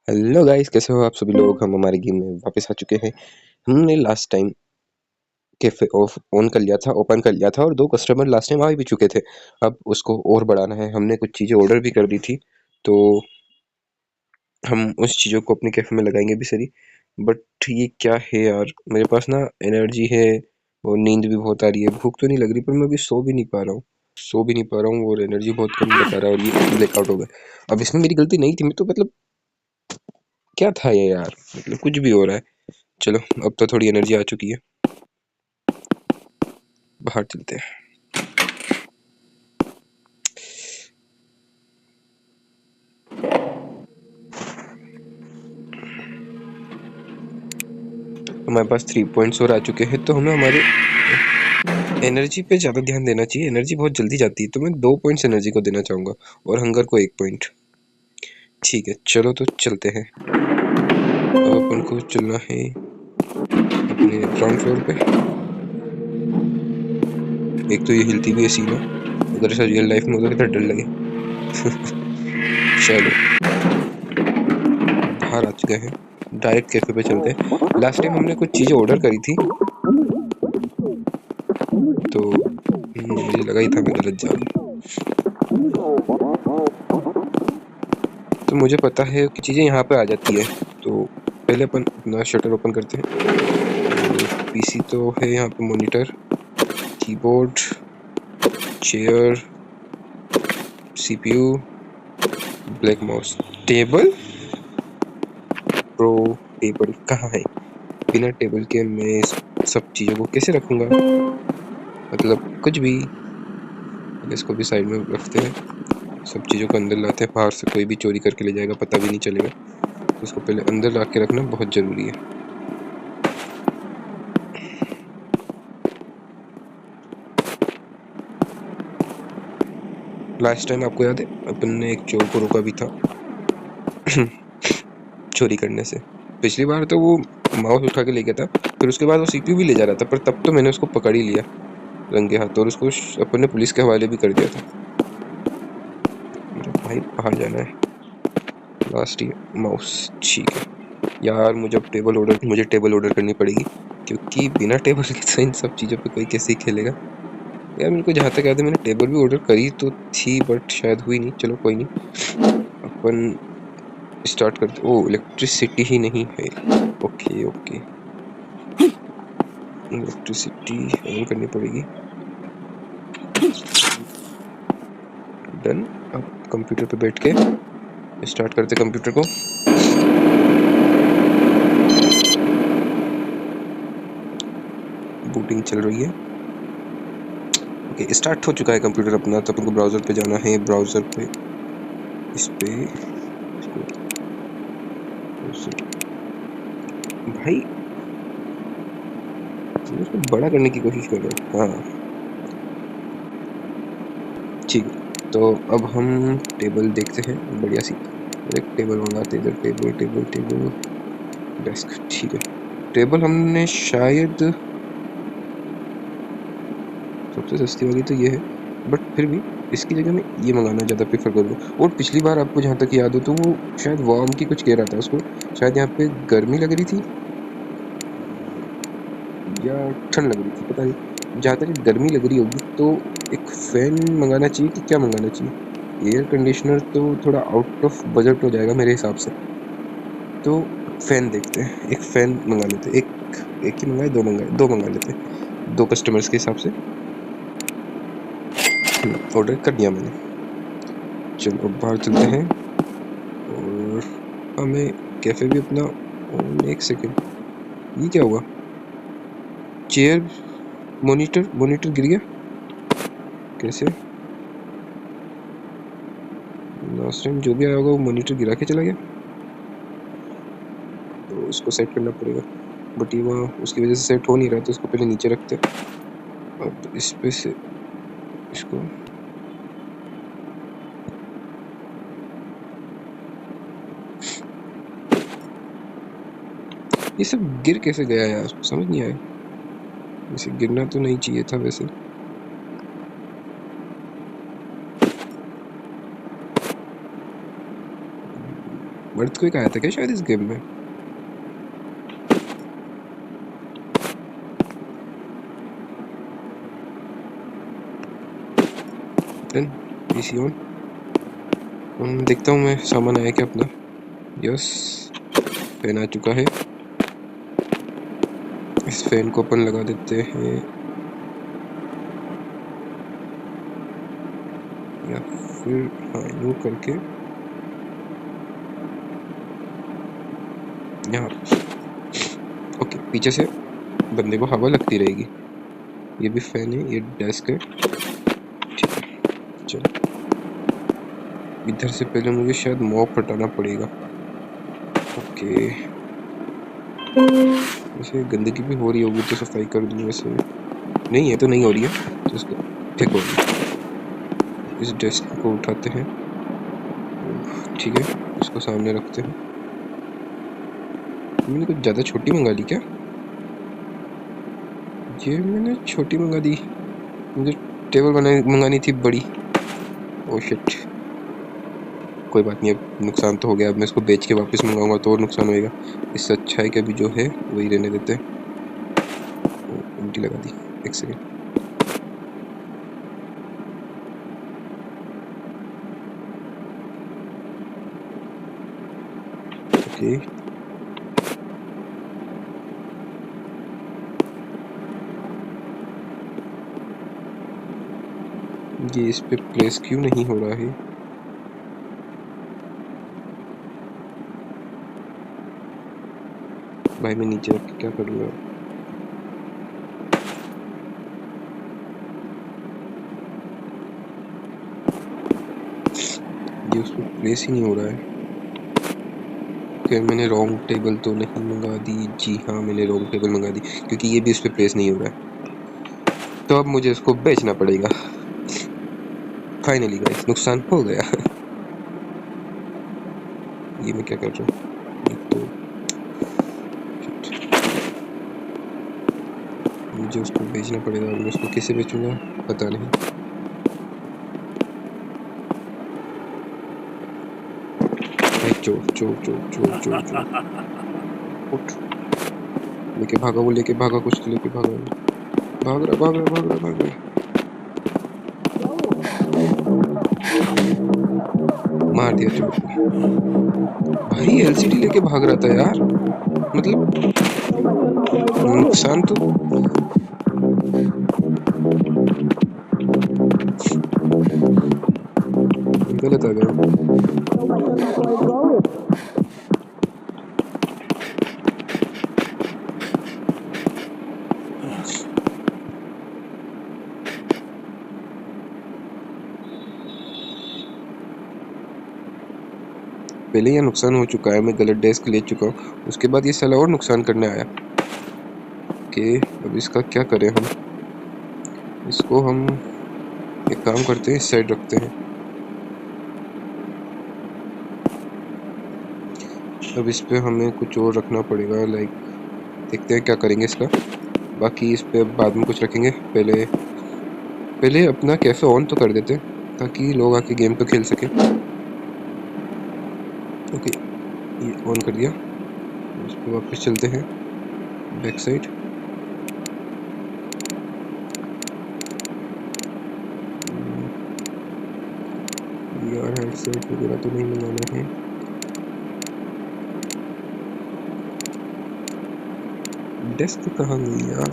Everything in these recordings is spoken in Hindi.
हेलो गाइस, कैसे हो आप सभी लोग। हम हमारे गेम में वापस आ चुके हैं। हमने last time cafe of on कर लिया था, ओपन कर लिया था और 2 कस्टमर लास्ट टाइम आ भी चुके थे। अब उसको और बढ़ाना है। हमने कुछ चीज़ें ऑर्डर भी कर दी थी, तो हम उस चीज़ों को अपने कैफे में लगाएंगे भी सही। बट ये क्या है यार, मेरे पास ना एनर्जी है और नींद भी बहुत आ रही है। भूख तो नहीं लग रही, पर मैं अभी सो भी नहीं पा रहा हूँ और एनर्जी बहुत कम बता रहा है और ये ब्लैकआउट हो गया। अब इसमें मेरी गलती नहीं थी, मैं तो मतलब क्या था ये यार, मतलब कुछ भी हो रहा है। चलो, अब तो थोड़ी एनर्जी आ चुकी है, बाहर चलते हैं। हमारे पास 3 पॉइंट्स और आ चुके हैं, तो हमें हमारे एनर्जी पे ज़्यादा ध्यान देना चाहिए। एनर्जी बहुत जल्दी जाती है, तो मैं 2 पॉइंट्स एनर्जी को देना चाहूँगा और हंगर को 1 पॉइंट। ठीक है, चलो तो चलते हैं। अब अपन को चलना है अपने ग्राउंड फ्लोर पे। एक तो ये हिलती भी है सीना, अगर ऐसा रियल लाइफ में होता कितना डर लगे। चलो, बाहर आ चुके हैं, डायरेक्ट कैफे पे चलते हैं। लास्ट टाइम हमने कुछ चीज़ें ऑर्डर करी थी, तो मुझे लगा ही था मैं गलत जा रहा हूँ। तो मुझे पता है कि चीज़ें यहाँ पे आ जाती है, तो पहले अपन अपना शटर ओपन करते हैं। पीसी तो है यहाँ पे, monitor, keyboard, chair, CPU, black mouse, table. Pro table कहाँ है? बिना टेबल के मैं इस सब चीज़ों को कैसे रखूँगा? मतलब कुछ भी। इसको भी साइड में रखते हैं, सब चीज़ों को अंदर लाते हैं। बाहर से कोई भी चोरी करके ले जाएगा, पता भी नहीं चलेगा। तो इसको पहले अंदर ला के रखना बहुत ज़रूरी है। लास्ट टाइम आपको याद है अपन ने एक चोर को रोका भी था चोरी करने से। पिछली बार तो वो माउस उठा के ले गया था, फिर उसके बाद वो सीपीयू भी ले जा रहा था, पर तब तो मैंने उसको पकड़ ही लिया रंगे हाथ और उसको अपन ने पुलिस के हवाले भी कर दिया था। मेरा भाई बाहर जाना है। लास्ट ईयर माउस, ठीक है यार। मुझे टेबल ऑर्डर करनी पड़ेगी, क्योंकि बिना टेबल के तो इन सब चीज़ों पे कोई कैसे ही खेलेगा यार। मेरे को जहाँ तक याद है मैंने टेबल भी ऑर्डर करी तो थी, बट शायद हुई नहीं। चलो कोई नहीं, अपन स्टार्ट करते। ओ, इलेक्ट्रिसिटी ही नहीं है। ओके ओके, इलेक्ट्रिसिटी ऑन करनी पड़ेगी। डन। अब कंप्यूटर पे बैठ के स्टार्ट करते कंप्यूटर को। बूटिंग चल रही है। ओके, स्टार्ट हो चुका है कंप्यूटर अपना। तो अपन को ब्राउज़र पे जाना है। ब्राउज़र पे इस पे इसको भाई मैं इसको बड़ा करने की कोशिश कर रहा हूँ। हाँ ठीक है, तो अब हम टेबल देखते हैं बढ़िया सी। एक टेबल मंगाते, इधर टेबल टेबल टेबल डेस्क। ठीक है, टेबल हमने शायद सबसे सस्ती वाली तो ये है, बट फिर भी इसकी जगह मैं ये मंगाना ज़्यादा प्रेफर करूँगा। और पिछली बार आपको जहाँ तक याद हो तो वो शायद वार्म की कुछ कह रहा था उसको, शायद यहाँ पे गर्मी लग रही थी या ठंड लग रही थी, पता नहीं। जहाँ तक गर्मी लग रही होगी तो एक फ़ैन मंगाना चाहिए कि क्या मंगाना चाहिए? एयर कंडीशनर तो थोड़ा आउट ऑफ बजट हो जाएगा मेरे हिसाब से, तो फ़ैन देखते हैं। एक फ़ैन मंगा लेते हैं। एक ही मंगाए, दो मंगा लेते हैं, 2 कस्टमर्स के हिसाब से। ऑर्डर कर दिया मैंने। चलो अब बाहर चलते हैं और हमें कैफ़े भी अपना। एक सेकेंड, ये क्या हुआ? चेयर, मॉनिटर गिर गया कैसे? लास्ट टाइम जो भी आया होगा वो मॉनिटर गिरा के चला गया, तो उसको सेट करना पड़ेगा। बट ये वहाँ उसकी वजह से सेट हो नहीं रहा, तो उसको पहले नीचे रखते हैं। अब इस पे से इसको ये सब गिर कैसे गया यार, समझ नहीं आया। इसे गिरना तो नहीं चाहिए था वैसे। अर्थक्वेक आया था क्या शायद इस गेम में? PC on. देखता हूँ मैं सामान आया क्या अपना। यस, फैन आ चुका है। इस फैन को अपन लगा देते हैं, या फिर हाँ यूँ करके यहाँ। ओके, पीछे से बंदे को हवा लगती रहेगी। ये भी फैन है, ये डेस्क है। ठीक है, चलो इधर से पहले मुझे शायद मॉप हटाना पड़ेगा। ओके, वैसे गंदगी भी हो रही होगी तो सफाई कर दूँ। वैसे नहीं है तो नहीं हो रही है, तो इसको ठीक हो गई। इस डेस्क को उठाते हैं, ठीक है, इसको सामने रखते हैं। मैंने कुछ ज़्यादा छोटी मंगा ली क्या? ये मैंने छोटी मंगा दी, मुझे टेबल मंगानी थी बड़ी। ओह शिट, कोई बात नहीं, अब नुकसान तो हो गया। अब मैं इसको बेच के वापस मंगाऊंगा तो और नुकसान होएगा। इससे अच्छा है कि अभी जो है वही रहने देते हैं। उल्टी लगा दी, एक सेकेंड। ओके, ये इस पे प्लेस क्यों नहीं हो रहा है? भाई मैं नीचे रख के क्या करूँगा? ये उस पर प्लेस ही नहीं हो रहा है। क्या मैंने रॉन्ग टेबल तो नहीं मंगा दी? जी हाँ, मैंने रॉन्ग टेबल मंगा दी, क्योंकि ये भी उस पर प्लेस नहीं हो रहा है। तो अब मुझे इसको बेचना पड़ेगा। फाइनली गाइस, नुकसान हो गया। ये मैं क्या कर रहा हूँ? तो मुझे उसको बेचना पड़ेगा, और मैं उसको कैसे बेचूंगा पता नहीं। भाई चोर चोर चोर चोर चोर चोर, उठ, लेके भागा, वो लेके भागा, कुछ तो लेके भागा, भाग रहा भाग रहा भाग रहा भाग रहा। मार दिया चोर को। भाई एलसीडी लेके भाग रहा था यार, मतलब नुकसान तो। गलत आ गया। पहले यह नुकसान हो चुका है, मैं गलत डेस्क ले चुका हूँ, उसके बाद ये साला और नुकसान करने आया। ओके, अब इसका क्या करें हम? इसको हम एक काम करते हैं, इस साइड रखते हैं। अब इस पे हमें कुछ और रखना पड़ेगा, लाइक देखते हैं क्या करेंगे इसका। बाकी इस पे बाद में कुछ रखेंगे। पहले अपना कैफे ऑन तो कर देते हैं, ताकि लोग आके गेम तो खेल सके। ओके, ये ऑन कर दिया। इस पे वापस चलते हैं बैक साइड। यार हेडसेट वगैरह तो नहीं मंगाना है। डेस्क कहाँ गई यार?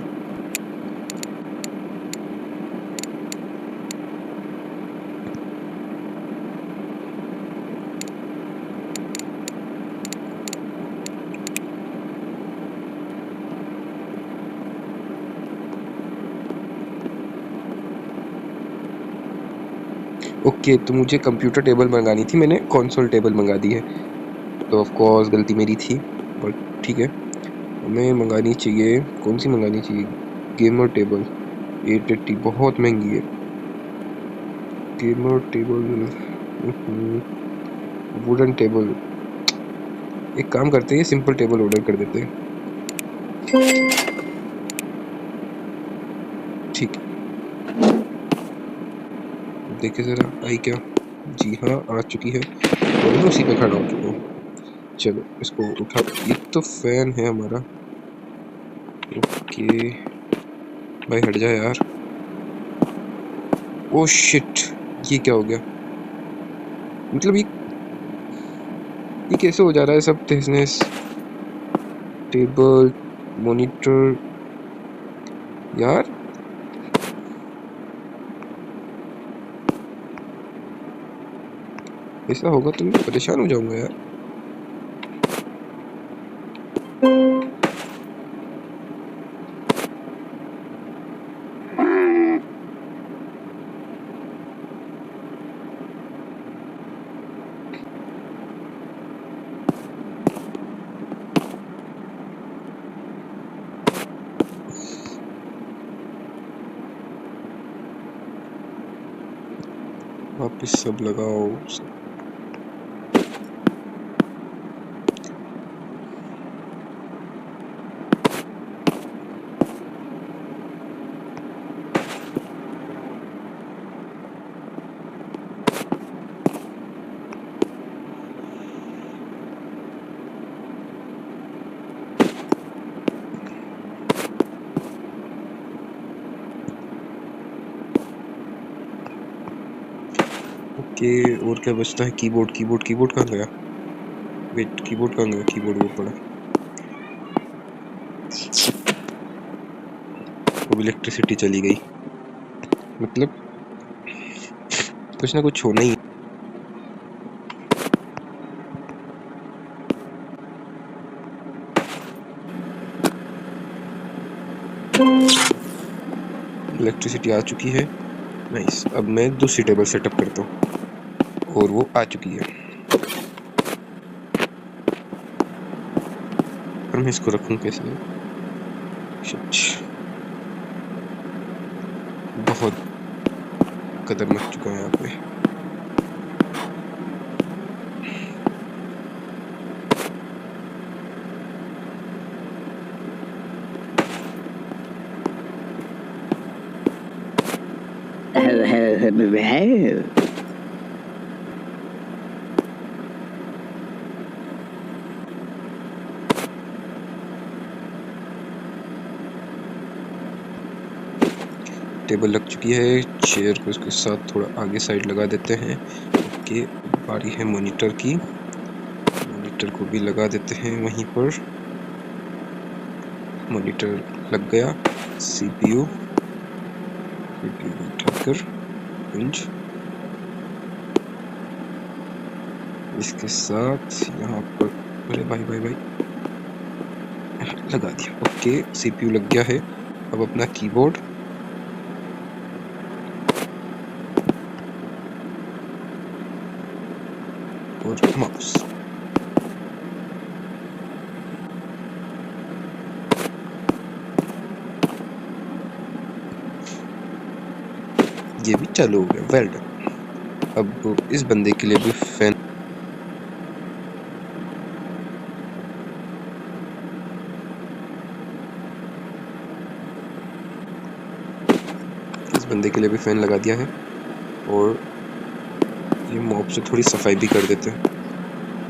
ओके, तो मुझे कंप्यूटर टेबल मंगानी थी, मैंने कंसोल टेबल मंगा दी है, तो ऑफ कोर्स गलती मेरी थी। और ठीक है, हमें मंगानी चाहिए, कौन सी मंगानी चाहिए? गेमर टेबल 880, बहुत महंगी है गेमर टेबल। वुडन टेबल, एक काम करते हैं, सिंपल टेबल ऑर्डर कर देते हैं। ठीक है, देखिए ज़रा आई क्या? जी हाँ, आ चुकी है, और मैं उसी पे खड़ा हो चुका हूँ। चलो इसको उठा, ये तो फैन है हमारा। ओके भाई हट जा यार। ओ शिट, ये क्या हो गया? मतलब ये कैसे हो जा रहा है सब तहस? टेबल, मॉनिटर, यार ऐसा होगा तो मैं परेशान हो जाऊंगा यार। वापिस सब लगाओ सब। ओके और क्या बचता है? कीबोर्ड, कीबोर्ड, कीबोर्ड कहाँ गया? वेट, कीबोर्ड कहाँ गया? कीबोर्ड वो पड़ा। अब इलेक्ट्रिसिटी चली गई, मतलब कुछ ना कुछ होना ही है। इलेक्ट्रिसिटी आ चुकी है। नाइस, अब मैं दूसरी टेबल सेटअप करता हूँ और वो आ चुकी है। और मैं इसको रखूँ कैसे? शिट, बहुत कदम मच चुका है यहाँ पे। टेबल लग चुकी है, चेयर को इसके साथ थोड़ा आगे साइड लगा देते हैं। ओके, बारी है मॉनिटर की, मॉनिटर को भी लगा देते हैं वहीं पर। मॉनिटर लग गया। सीपीयू उठाकर पिंच इसके साथ यहाँ पर, अरे भाई भाई भाई, लगा दिया। ओके, सीपीयू लग गया है। अब अपना कीबोर्ड और माउस। ये भी चालू हो गया, वेल डन। अब इस बंदे के लिए भी फैन, इस बंदे के लिए भी फैन लगा दिया है। और ये मॉप से थोड़ी सफाई भी कर देते हैं,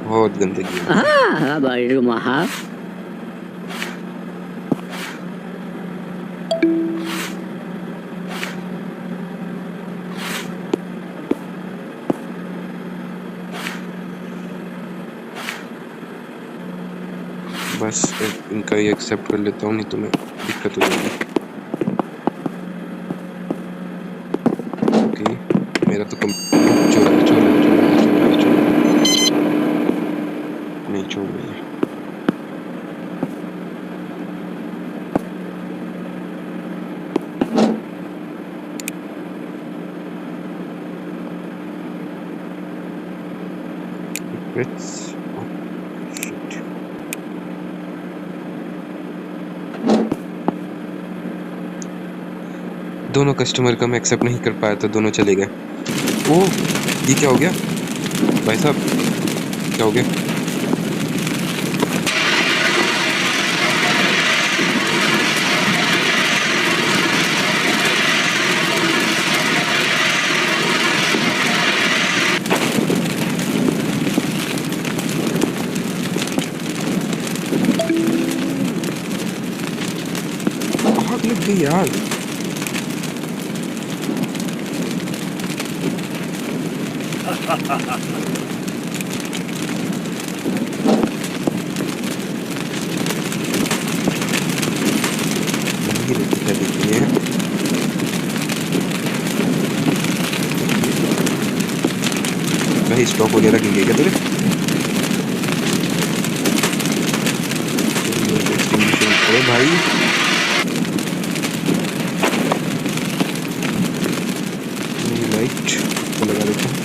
बहुत गंदगी है। बस इनका ये एक्सेप्ट कर लेता हूँ, नहीं तो मैं दिक्कत हो जाएगी। ओके, मेरा तो कम छोड़ नहीं छोड़ रही है। दोनों कस्टमर का मैं एक्सेप्ट नहीं कर पाया था, दोनों चले गए। ओ, ये क्या हो गया भाई साहब, क्या हो गया? गई यार। क्या देखिए भाई, स्टॉक वगैरह की गई क्या तेरे? अरे भाई लाइट को लगा देता हूँ,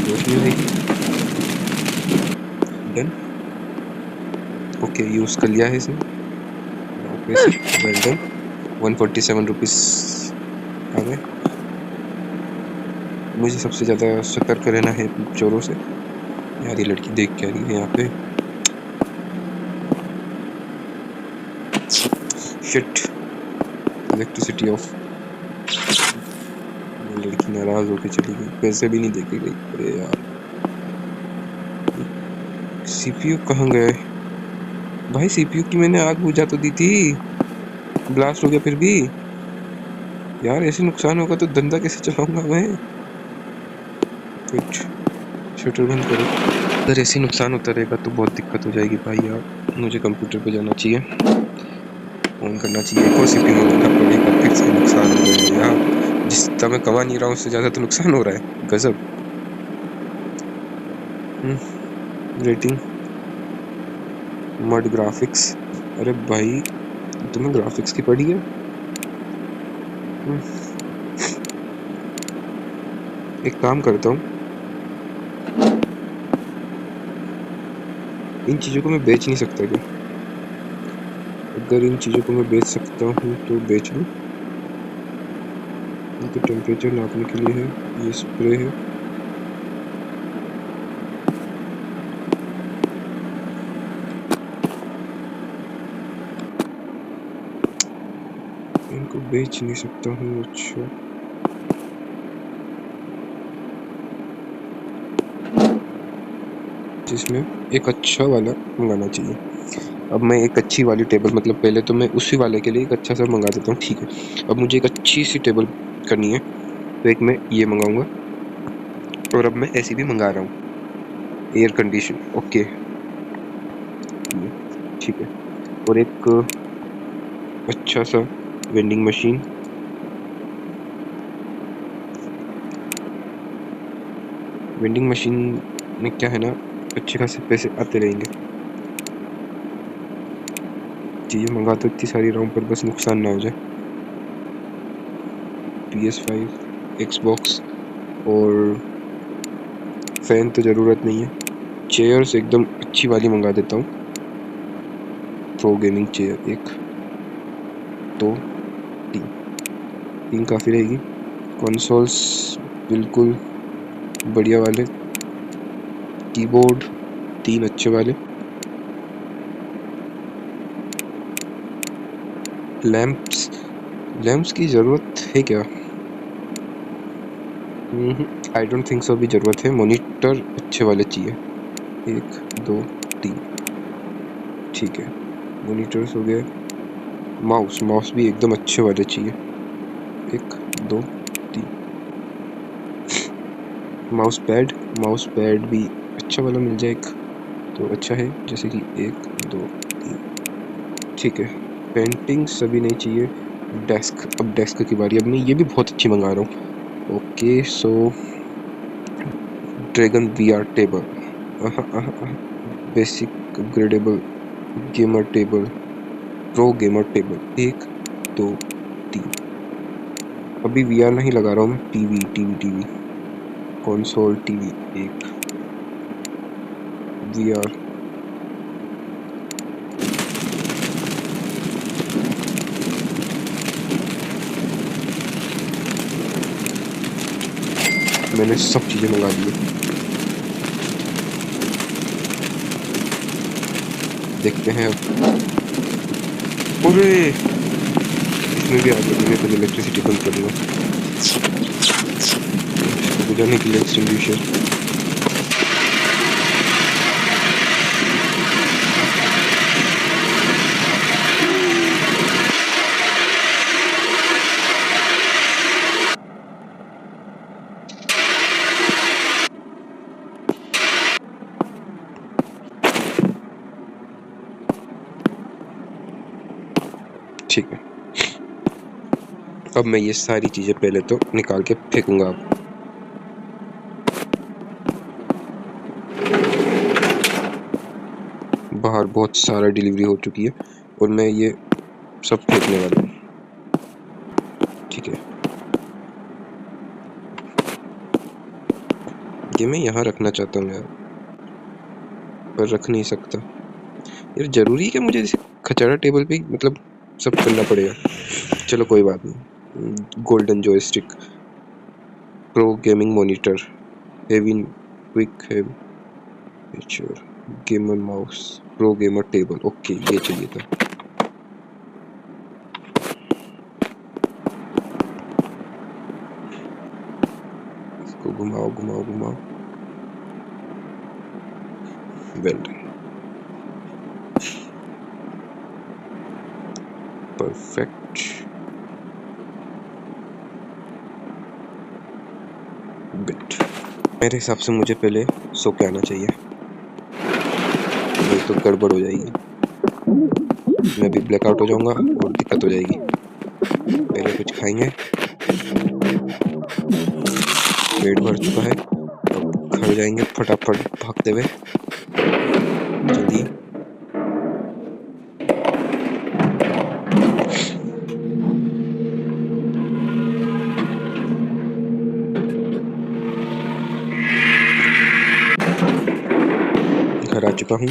रोशनी रहेगी। डन। ओके, यूज कर लिया है इसने। Well done. 147 रुपीज आ गए। मुझे सबसे ज्यादा सतर्क रहना है चोरों से। यार ये लड़की देख क्या रही है यहाँ पे? Shit, elasticity of. लड़की नाराज होके चली गई, पैसे भी नहीं देके गई। अरे यार, सीपीयू कहाँ गए भाई? सीपीयू की मैंने आग बुझा तो दी थी, ब्लास्ट हो गया फिर भी। यार ऐसे नुकसान होगा तो धंधा कैसे चलाऊंगा मैं? कुछ शटर बंद करो। अगर ऐसे नुकसान होता रहेगा तो बहुत दिक्कत हो जाएगी भाई यार। मुझे कंप्यूटर पे जाना चाहिए, ऑन करना चाहिए। एक और सीपीयू मंगाना पड़ेगा, फिर से नुकसान हो गया यार। जिस तरह मैं कमा नहीं रहा हूँ उससे ज्यादा तो नुकसान हो रहा है। गजब। Rating mud graphics. अरे भाई तुम्हें ग्राफिक्स की पड़ी है? एक काम करता हूँ, इन चीजों को मैं बेच नहीं सकता क्या? अगर इन चीजों को मैं बेच सकता हूँ तो बेच लूँ। इनके टेम्परेचर नापने के लिए है, ये स्प्रे है। इनको बेच नहीं सकता हूँ। अच्छा, जिसमें एक अच्छा वाला मंगाना चाहिए। अब मैं एक अच्छी वाली टेबल, मतलब पहले तो मैं उसी वाले के लिए एक अच्छा सा मंगा देता हूँ, ठीक है। अब मुझे एक अच्छी सी टेबल करनी है, तो एक मैं ये मंगाऊंगा। और अब मैं ऐसी भी मंगा रहा हूँ, एयर कंडीशन। ओके ठीक है। और एक अच्छा सा वेंडिंग मशीन। वेंडिंग मशीन में क्या है ना, अच्छे खासे पैसे आते रहेंगे। चीज़ें मंगा तो इतनी सारी रहा हूँ, पर बस नुकसान ना हो जाए। PS5, Xbox और फैन तो ज़रूरत नहीं है। चेयर्स एकदम अच्छी वाली मंगा देता हूँ, प्रो गेमिंग चेयर। एक, दो, तीन काफ़ी रहेगी। कंसोल्स बिल्कुल बढ़िया वाले। कीबोर्ड 3 अच्छे वाले। लैंप्स की ज़रूरत है क्या? आई डोंट थिंक सो अभी ज़रूरत है। मॉनिटर अच्छे वाले चाहिए। 1, 2, 3 ठीक है। मॉनिटर्स हो गए। माउस भी एकदम अच्छे वाले चाहिए। 1, 2, 3। माउस पैड भी अच्छा वाला मिल जाए एक तो अच्छा है, जैसे कि 1, 2, 3 ठीक है। पेंटिंग सभी नहीं चाहिए। डेस्क, अब डेस्क की बारी। अब मैं ये भी बहुत अच्छी मंगा रहा हूँ। Okay so dragon VR table, basic upgradable gamer table, pro gamer table. 1, 2, 3। अभी VR नहीं लगा रहा हूँ मैं, टीवी कंसोल टीवी। 1 VR। मैंने सब चीजें मंगा ली है। देखते हैं अब। अरे इसमें भी आ गया। मैं पहले इलेक्ट्रिसिटी बंद कर दूंगा, बुझाने के लिए एक्सटिंग्विशर। ठीक है, अब मैं ये सारी चीजें पहले तो निकाल के फेंकूंगा। अब बाहर बहुत सारा डिलीवरी हो चुकी है और मैं ये सब फेंकने वाला हूँ। ठीक है, ये मैं यहाँ रखना चाहता हूँ यार, पर रख नहीं सकता यार। जरूरी है कि मुझे इसे खचारा टेबल पे मतलब सब करना पड़ेगा। चलो कोई बात नहीं। Golden joystick, pro gaming monitor, heavy quick feature, gamer mouse, pro gamer table. Okay, ये चाहिए था। इसको घुमाओ घुमाओ घुमाओ। Well done, perfect. बिट, मेरे हिसाब से मुझे पहले सो के आना चाहिए, नहीं तो गड़बड़ हो जाएगी। मैं भी ब्लैकआउट हो जाऊंगा और दिक्कत हो जाएगी। पहले कुछ खाएंगे, पेट भर चुका है। अब घर जाएंगे फटाफट भागते हुए, जल्दी। घर आ चुका हूँ।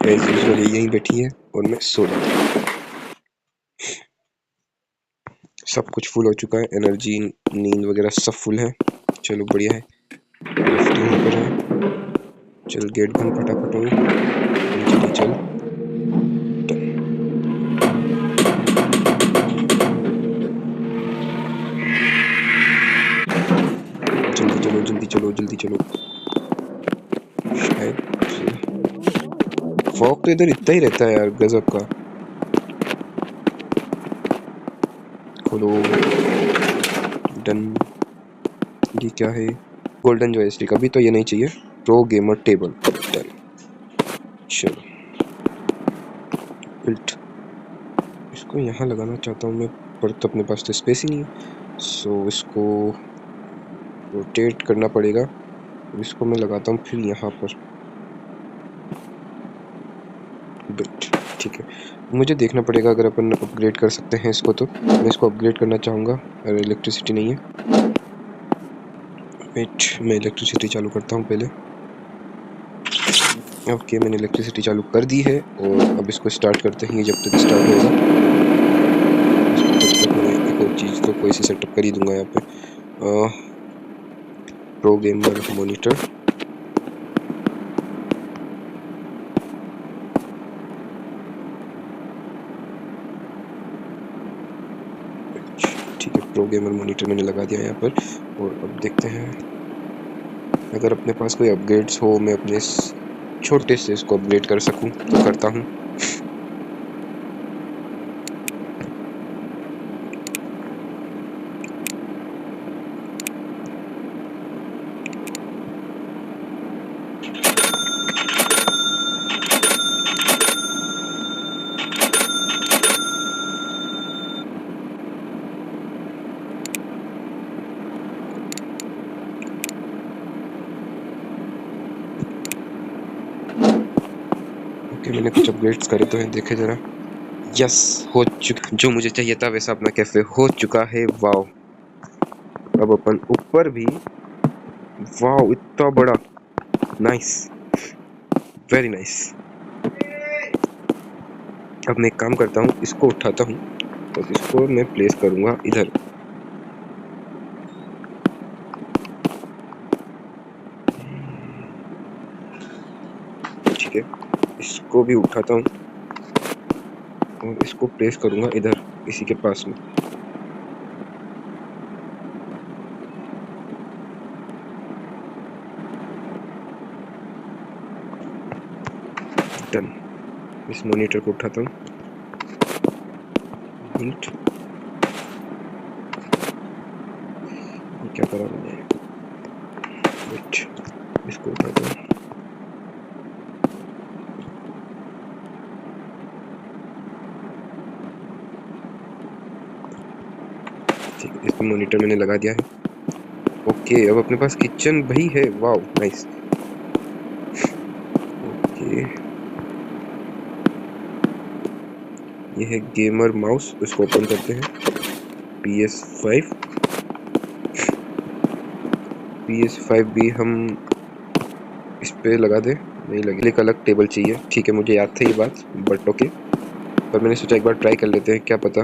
एज यूजुअल यहीं बैठी है और मैं सो जाता हूँ। सब कुछ फुल हो चुका है, एनर्जी नींद वगैरह सब फुल है। चलो बढ़िया है। लिफ्ट यहीं पर है। चल गेट बंद फटाफट हो, जल्दी चल। जल्दी चलो जल्दी चलो जल्दी चलो। शायद फॉग तो इधर इतना ही रहता है यार, गजब का। खोलो। डन। ये क्या है? Golden joystick. अभी तो ये नहीं चाहिए। Pro gamer table. डन। चलो बिल्ट, इसको यहाँ लगाना चाहता हूँ मैं, पर तो अपने पास तो स्पेस ही नहीं है। सो इसको रोटेट करना पड़ेगा। इसको मैं लगाता हूँ फिर यहाँ पर। बिल्ट, ठीक है। मुझे देखना पड़ेगा अगर अपन अपग्रेड कर सकते हैं इसको, तो मैं इसको अपग्रेड करना चाहूँगा। अरे इलेक्ट्रिसिटी नहीं है। वेट, मैं इलेक्ट्रिसिटी चालू करता हूँ पहले। ओके, मैंने इलेक्ट्रिसिटी चालू कर दी है और अब इसको स्टार्ट करते हैं। जब तक स्टार्ट होगा तब तक मैं एक और चीज़ तो कोई सी सेटअप कर ही दूंगा यहाँ पे। Pro gamer monitor. ठीक है, प्रो गेमर मॉनिटर मैंने लगा दिया यहाँ पर। और अब देखते हैं अगर अपने पास कोई अपग्रेड्स हो, मैं अपने छोटे से इसको अपग्रेड कर सकूं तो करता हूं। ओके, मैंने कुछ अपग्रेड्स करे तो हैं, देखे जरा। यस, हो चुका जो मुझे चाहिए था वैसा अपना कैफे हो चुका है। वाओ, अब अपन ऊपर भी। वाओ, इतना बड़ा। Nice, very nice. अब मैं एक काम करता हूँ, इसको उठाता हूँ और इसको मैं प्लेस करूंगा इधर। ठीक है, इसको भी उठाता हूँ और इसको प्लेस करूंगा इधर, इसी के पास में। डन। इस मॉनिटर को उठाता हूँ। हिंट, क्या करा मैंने? वेट, इसको उठाता हूँ। ठीक है, इस पे मॉनिटर मैंने लगा दिया है। ओके, अब अपने पास किचन भी है। Wow nice. ओके, ये है गेमर माउस, इसको ओपन करते हैं। PS5 भी हम इस पे लगा दे। नहीं लगे, एक अलग टेबल चाहिए। ठीक है, मुझे याद था ये बात, बट ओके। पर मैंने सोचा एक बार ट्राई कर लेते हैं, क्या पता।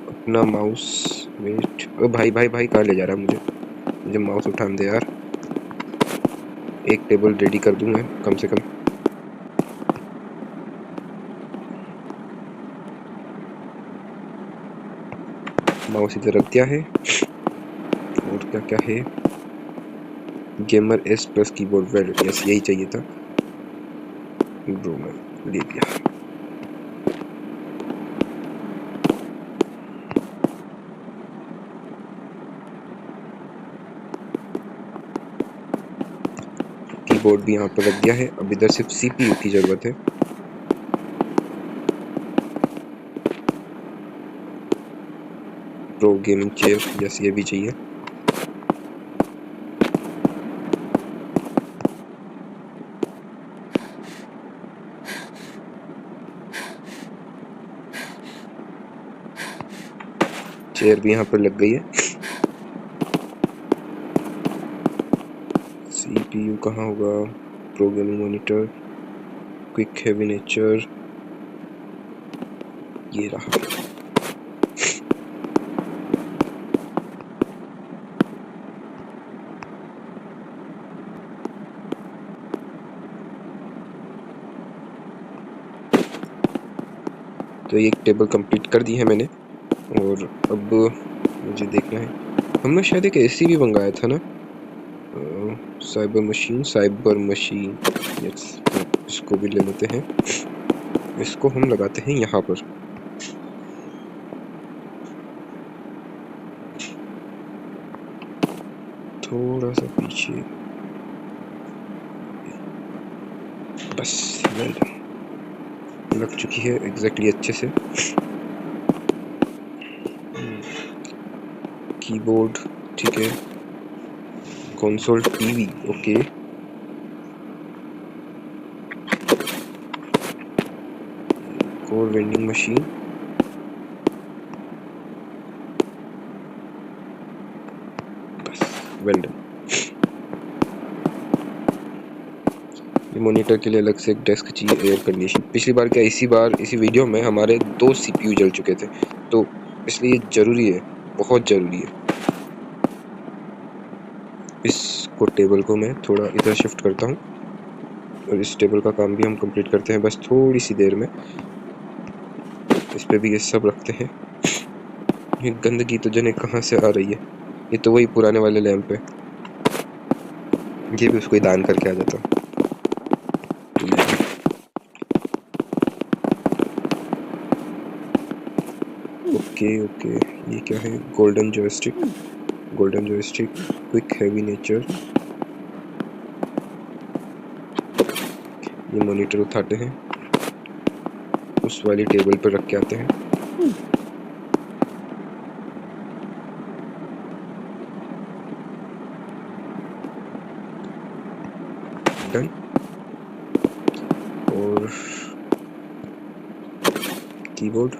अपना माउस, वेट। ओ भाई भाई भाई, कहाँ ले जा रहा है मुझे माउस उठाने दे यार। एक टेबल रेडी कर दूं मैं कम से कम। माउस इधर रख दिया है। और क्या क्या है, gamer S plus keyboard well, yes यही चाहिए था ब्रो, मैं ले लिया। कीबोर्ड भी यहाँ पर रख दिया है। अब इधर सिर्फ CPU की जरूरत है। प्रो गेमिंग चेयर, यस ये भी चाहिए। चेयर भी यहाँ पर लग गई है। CPU कहाँ होगा, pro gaming monitor, quick heavy nature, ये रहा। तो एक टेबल कंप्लीट कर दी है मैंने। और अब मुझे देखना है, हमने शायद एक AC भी मंगाया था ना, साइबर मशीन, यस। इसको भी ले लेते हैं, इसको हम लगाते हैं यहाँ पर। थोड़ा सा पीछे, बस लग चुकी है एग्जैक्टली अच्छे से। कीबोर्ड ठीक है, console TV okay, core vending machine, बस वेल डन। ये मॉनिटर के लिए अलग से एक डेस्क चाहिए, एयर कंडीशन। पिछली बार क्या, इसी वीडियो में हमारे 2 CPU जल चुके थे, तो इसलिए जरूरी है, बहुत जरूरी है। इसको टेबल को मैं थोड़ा इधर शिफ्ट करता हूँ, और इस टेबल का काम भी हम कंप्लीट करते हैं बस थोड़ी सी देर में। इस पे भी ये सब रखते हैं। ये गंदगी तो जने कहाँ से आ रही है, ये तो वही पुराने वाले लैंप है, ये भी उसको ही दान करके आ जाता। ओके ओके, ये क्या है, golden joystick, quick heavy nature. ये मॉनिटर उठाते हैं, उस वाली टेबल पर रख के आते हैं। डन। और कीबोर्ड,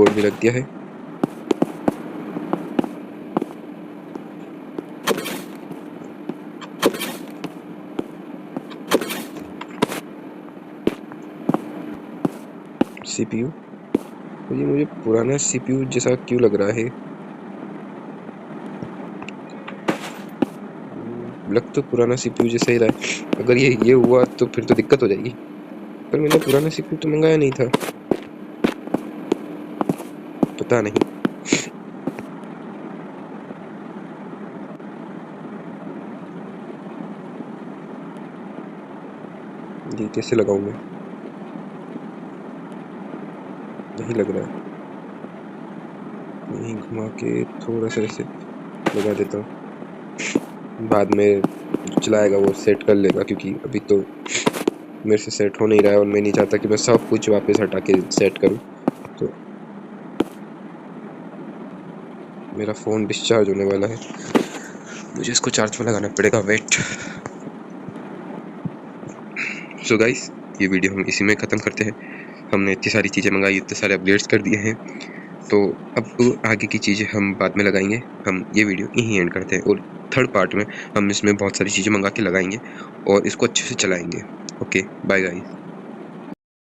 भी रख दिया है। CPU, तो ये मुझे पुराना CPU जैसा क्यों लग रहा है, लग तो पुराना CPU जैसा ही रहा है। अगर ये हुआ तो फिर तो दिक्कत हो जाएगी, पर मैंने पुराना CPU तो मंगाया नहीं था, पता नहीं। ये कैसे लगाऊं मैं, नहीं लग रहा है। यहीं घुमा के थोड़ा सा ऐसे लगा देता हूँ, बाद में चलाएगा वो सेट कर लेगा, क्योंकि अभी तो मेरे से सेट हो नहीं रहा है और मैं नहीं चाहता कि मैं सब कुछ वापस हटा के सेट करूं। तो मेरा फ़ोन डिस्चार्ज होने वाला है, मुझे इसको चार्ज पर लगाना पड़ेगा। वेट। सो गाइस, ये वीडियो हम इसी में ख़त्म करते हैं। हमने इतनी सारी चीज़ें मंगाई, इतने सारे अपडेट्स कर दिए हैं, तो अब आगे की चीज़ें हम बाद में लगाएंगे। हम ये वीडियो यहीं एंड करते हैं, और थर्ड पार्ट में हम इसमें बहुत सारी चीज़ें मंगा के लगाएंगे और इसको अच्छे से चलाएंगे। Okay, bye guys.